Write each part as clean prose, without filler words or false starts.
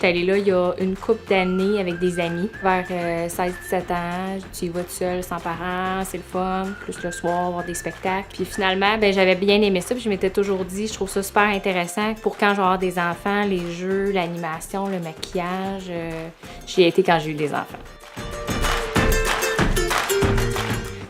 J'étais allée là il y a une couple d'années avec des amis, vers 16-17 ans. Tu y vas tout seul, sans parents, c'est le fun, plus le soir, voir des spectacles. Puis finalement, ben, j'avais bien aimé ça, puis je m'étais toujours dit, je trouve ça super intéressant pour quand je vais avoir des enfants, les jeux, l'animation, le maquillage. J'y ai été quand j'ai eu des enfants.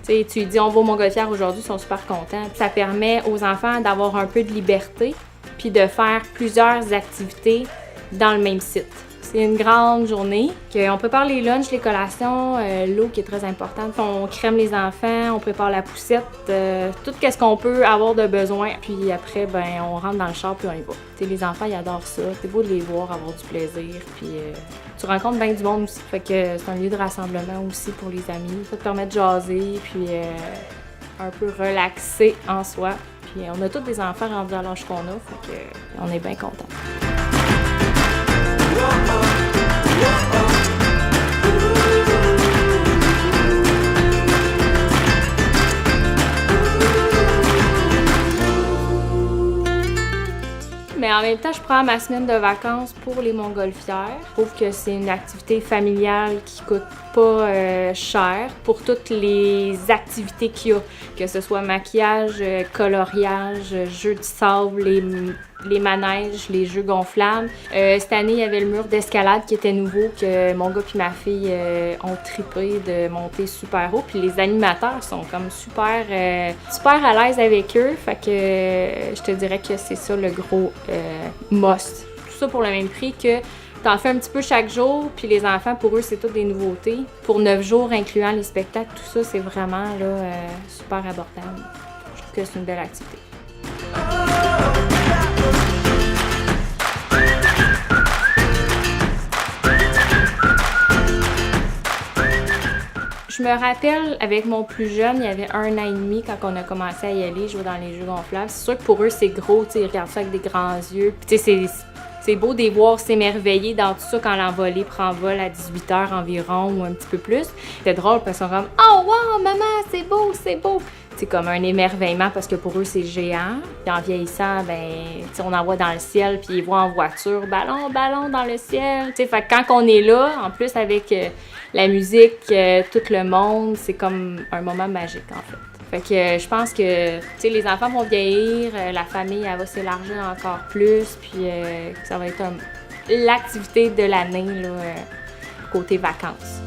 T'sais, tu lui dis, on va au Montgolfière aujourd'hui, ils sont super contents. Ça permet aux enfants d'avoir un peu de liberté, puis de faire plusieurs activités dans le même site. C'est une grande journée. On prépare les lunchs, les collations, l'eau qui est très importante. On crème les enfants, on prépare la poussette, tout ce qu'on peut avoir de besoin. Puis après, ben, on rentre dans le char puis on y va. T'sais, les enfants, ils adorent ça. C'est beau de les voir, avoir du plaisir. Puis tu rencontres bien du monde aussi. Fait que c'est un lieu de rassemblement aussi pour les amis. Ça te permet de jaser, puis un peu relaxer en soi. Puis on a tous des enfants rendus à l'âge qu'on a, fait que on est bien contents. Mais en même temps, je prends ma semaine de vacances pour les Montgolfières. Je trouve que c'est une activité familiale qui coûte pas cher pour toutes les activités qu'il y a, que ce soit maquillage, coloriage, jeux de sable, les manèges, les jeux gonflables. Cette année, il y avait le mur d'escalade qui était nouveau, que mon gars et ma fille ont trippé de monter super haut. Puis les animateurs sont comme super à l'aise avec eux. Fait que je te dirais que c'est ça le gros must. Tout ça pour le même prix que t'en fais un petit peu chaque jour, puis les enfants, pour eux, c'est toutes des nouveautés. Pour 9 jours, incluant les spectacles, tout ça, c'est vraiment là, super abordable. Je trouve que c'est une belle activité. Je me rappelle, avec mon plus jeune, il y avait 1 an et demi quand on a commencé à y aller, jouer dans les jeux gonflables. C'est sûr que pour eux, c'est gros, ils regardent ça avec des grands yeux. Puis c'est beau de les voir s'émerveiller dans tout ça quand l'envolée prend vol à 18h environ ou un petit peu plus. C'est drôle parce qu'ils sont comme « Oh wow, maman, c'est beau, c'est beau! » C'est comme un émerveillement parce que pour eux, c'est géant. Puis en vieillissant, ben, on en voit dans le ciel, puis ils voient en voiture « Ballon, ballon dans le ciel! » Fait que quand on est là, en plus avec la musique, tout le monde, c'est comme un moment magique en fait. Fait que je pense que les enfants vont vieillir, la famille elle va s'élargir encore plus, puis ça va être l'activité de l'année côté vacances.